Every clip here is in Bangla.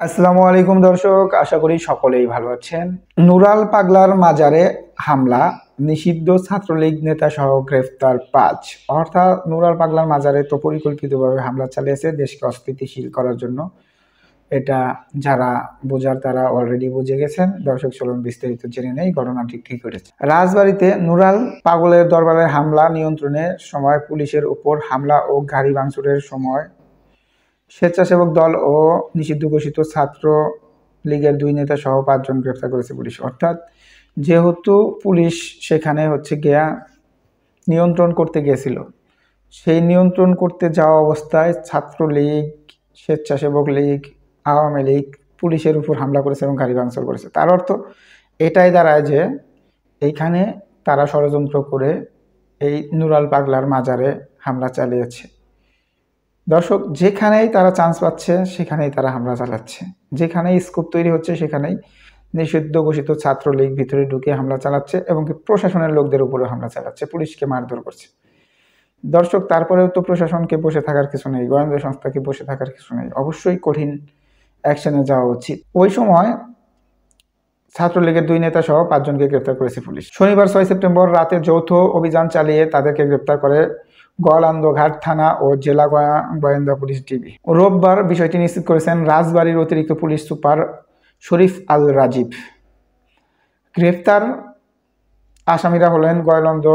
আসসালামু আলাইকুম দর্শক, আশা করি সকলেই ভালো আছেন। নুরাল পাগলার মাজারে হামলা, নিষিদ্ধ ছাত্রলীগ নেতা সহ গ্রেফতার 5। অর্থাৎ নুরাল পাগলার মাজারে তো পরিকল্পিতভাবে হামলা চালিয়েছে দেশকে অস্থিতিশীল করার জন্য। এটা যারা বোঝার তারা অলরেডি বুঝে গেছেন। দর্শক চলুন বিস্তারিত জেনে নেই ঘটনাটি কি ঘটেছে। রাজবাড়ীতে নুরাল পাগলের দরবারে হামলা নিয়ন্ত্রণের সময় পুলিশের উপর হামলা ও গাড়ি ভাঙচুরের সময় স্বেচ্ছাসেবক দল ও নিষিদ্ধ ঘোষিত ছাত্র লীগের 2 নেতা সহ 5 জন গ্রেফতার করেছে পুলিশ। অর্থাৎ যেহেতু পুলিশ সেখানে গিয়া নিয়ন্ত্রণ করতে গেছিল, সেই নিয়ন্ত্রণ করতে যাওয়া অবস্থায় ছাত্রলীগ, স্বেচ্ছাসেবক লীগ, আওয়ামী লীগ পুলিশের উপর হামলা করেছে এবং গাড়ি ভাঙচুর করেছে। তার অর্থ এটাই দাঁড়ায় যে এইখানে তারা ষড়যন্ত্র করে এই নুরাল পাগলার মাজারে হামলা চালিয়েছে। দর্শক, যেখানেই তারা চান্স পাচ্ছে সেখানেই তারা হামলা চালাচ্ছে, যেখানেই স্কোপ তৈরি হচ্ছে সেখানেই নিষিদ্ধ ঘোষিত ছাত্রলীগ ভিতরে ঢুকে হামলা চালাচ্ছে এবং প্রশাসনের লোকদের উপরে হামলা চালাচ্ছে, পুলিশকে মারধর করছে। দর্শক, তারপরেও তো প্রশাসনকে বসে থাকার কিছু নেই, গোয়েন্দা সংস্থাকে বসে থাকার কিছু নেই, অবশ্যই কঠিন অ্যাকশনে যাওয়া উচিত। ওই সময় ছাত্রলীগের 2 নেতা সহ 5 জনকে গ্রেপ্তার করেছে পুলিশ। শনিবার 6 সেপ্টেম্বর রাতে যৌথ অভিযান চালিয়ে তাদেরকে গ্রেপ্তার করে গোয়ালন্দঘাট থানা ও জেলা গোয়েন্দা পুলিশ ডিবি। রোববার বিষয়টি নিশ্চিত করেছেন রাজবাড়ীর অতিরিক্ত পুলিশ সুপার শরীফ আল রাজীব। গ্রেফতার আসামিরা হলেন গোয়ালন্দ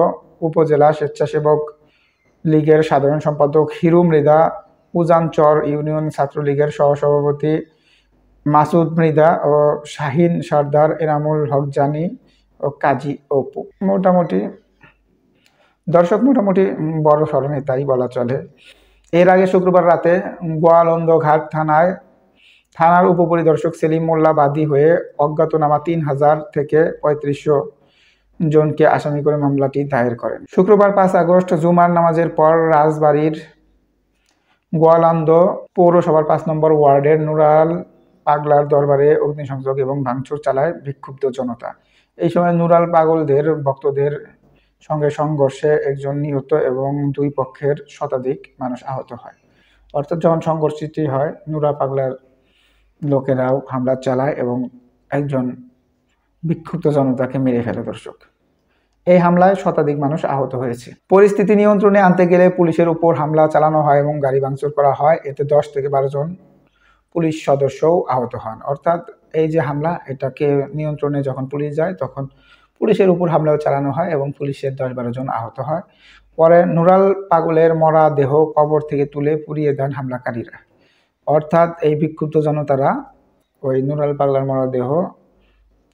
উপজেলা স্বেচ্ছাসেবক লীগের সাধারণ সম্পাদক হিরু মৃধা, উজানচর ইউনিয়ন ছাত্রলীগের সহসভাপতি মাসুদ মৃধা ও শাহিন সর্দার, এনামুল হক জানি ও কাজী অপু। মোটামুটি বড় সড় তাই বলা চলে। এর আগে শুক্রবার রাতে গোয়ালন্দঘাট থানার উপপরিদর্শক সেলিম মোল্লা বাদী হয়ে অজ্ঞাতনামা 3000 থেকে 3500 জনকে আসামি করে মামলাটি দায়ের করেন। শুক্রবার 5 আগস্ট জুমার নামাজের পর রাজবাড়ীর গোয়ালন্দ পৌরসভার 5 নম্বর ওয়ার্ডের নুরাল পাগলার দরবারে অগ্নিসংযোগ এবং ভাঙচুর চালায় বিক্ষুব্ধ জনতা। এই সময় নুরাল পাগলদের ভক্তদের সঙ্গে সংঘর্ষে একজন নিহত এবং 2 পক্ষের শতাধিক মানুষ আহত হয়। অর্থাৎ যখন সংঘর্ষটি হয়, নুরাল পাগলার লোকেরাও হামলা চালায় এবং একজন বিক্ষুব্ধ জনতাকে মেরে ফেলে। দর্শক, এই হামলায় শতাধিক মানুষ আহত হয়েছে। পরিস্থিতি নিয়ন্ত্রণে আনতে গেলে পুলিশের উপর হামলা চালানো হয় এবং গাড়ি ভাঙচুর করা হয়। এতে 10 থেকে 12 জন পুলিশ সদস্যও আহত হন। অর্থাৎ এই যে হামলা, এটাকে নিয়ন্ত্রণে যখন পুলিশ যায় তখন পুলিশের উপর হামলাও চালানো হয় এবং পুলিশের 10-12 জন আহত হয়। পরে নুরাল পাগলের মরা দেহ কবর থেকে তুলে পুড়িয়ে দেন হামলাকারীরা। অর্থাৎ এই বিক্ষুব্ধ জনতারা ওই নুরাল পাগলার মরা দেহ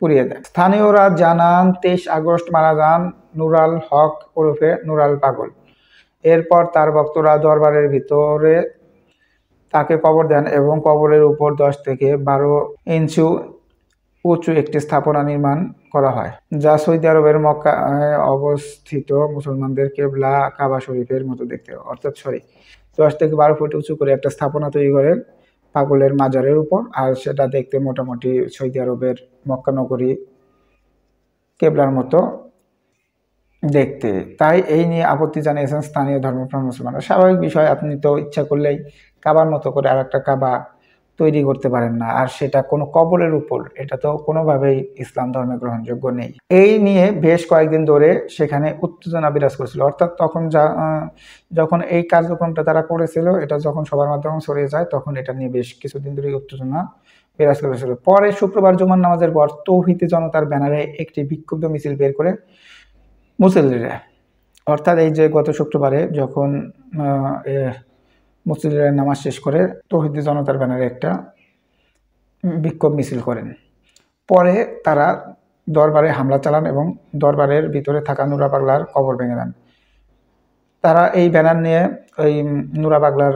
পুড়িয়ে দেন। স্থানীয়রা জানান 23 আগস্ট মারা যান নুরাল হক ওরফে নুরাল পাগল। এরপর তার ভক্তরা দরবারের ভিতরে তাকে কবর দেন এবং কবরের উপর 10 থেকে 12 ইঞ্চি উঁচু একটি স্থাপনা নির্মাণ করা হয়, যা সৌদি আরবের মক্কায় অবস্থিত মুসলমানদের কেবলা কাবা শরীফের মতো দেখতে। অর্থাৎ 10 থেকে 12 ফুট উঁচু করে একটা স্থাপনা তৈরি করেন পাগলের মাজারের উপর, আর সেটা দেখতে মোটামুটি সৌদি আরবের মক্কা নগরী কেবলার মতো দেখতে। তাই এই নিয়ে আপত্তি জানিয়েছেন স্থানীয় ধর্মপ্রাণ মুসলমানরা। স্বাভাবিক বিষয়, আপনি তো ইচ্ছা করলেই কাবার মতো করে আর একটা কাবা তৈরি করতে পারেন না, আর সেটা কোনো কবরের উপর, এটা তো কোনোভাবেই ইসলাম ধর্মে গ্রহণযোগ্য নেই। এই নিয়ে বেশ কয়েকদিন ধরে সেখানে উত্তেজনা বিরাজ করেছিল। অর্থাৎ তখন যখন এই কার্যক্রমটা তারা করেছিল, এটা যখন সবার মাধ্যমে ছড়িয়ে যায়, তখন এটা নিয়ে বেশ কিছুদিন ধরে উত্তেজনা বিরাজ করেছিল। পরে শুক্রবার জুমার নামাজের পর তৌহিদি জনতার ব্যানারে একটি বিক্ষুব্ধ মিছিল বের করে মুসল্লিরা, অর্থাৎ এই যে গত শুক্রবারে যখন মুসল্লিরা নামাজ শেষ করে তৌহিদি জনতার ব্যানারে একটা বিক্ষোভ মিছিল করেন। পরে তারা দরবারে হামলা চালান এবং দরবারের ভিতরে থাকা নুরা পাগলার কবর ভেঙে দেন। তারা এই ব্যানার নিয়ে ওই নুরা পাগলার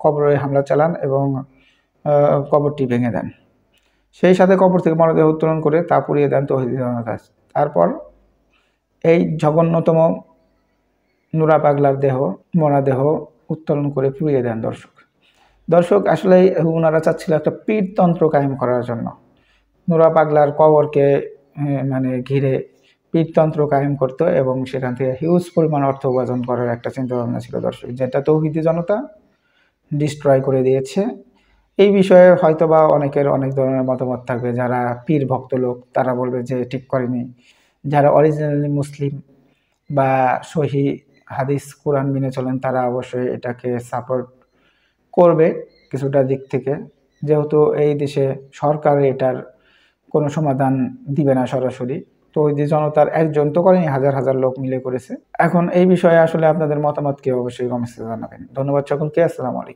কবরে হামলা চালান এবং কবরটি ভেঙে দেন। সেই সাথে কবর থেকে মরদেহ উত্তোলন করে তা পুড়িয়ে দেন তৌহিদি জনতা। তারপর এই জঘন্যতম নুরা পাগলার মরদেহ উত্তোলন করে পুড়িয়ে দেন। দর্শক, আসলে ওনারা চাচ্ছিল একটা পীরতন্ত্র কায়েম করার জন্য, নুরা পাগলার কবরকে ঘিরে পীরতন্ত্র কায়েম করতো এবং সেখান থেকে হিউজ পরিমাণ অর্থ উপার্জন করার একটা চিন্তা ভাবনা ছিল। দর্শক, যেটা তৌহিদি জনতা ডিস্ট্রয় করে দিয়েছে এই বিষয়ে হয়তোবা অনেকের অনেক ধরনের মতামত থাকবে। যারা পীর ভক্ত লোক তারা বলবে যে ঠিক করেনি। যারা অরিজিনালি মুসলিম বা সহি হাদিস কোরআন মেনে চলেন তারা অবশ্যই এটাকে সাপোর্ট করবে কিছুটা দিক থেকে, যেহেতু এই দেশে সরকার এটার কোনো সমাধান দিবে না সরাসরি। তো ওই যে জনতার একজন তো করেনি, হাজার হাজার লোক মিলে করেছে। এখন এই বিষয়ে আসলে আপনাদের মতামত কি অবশ্যই কমেন্টসে জানাবেন। ধন্যবাদ সকলকে। আসসালামু আলাইকুম।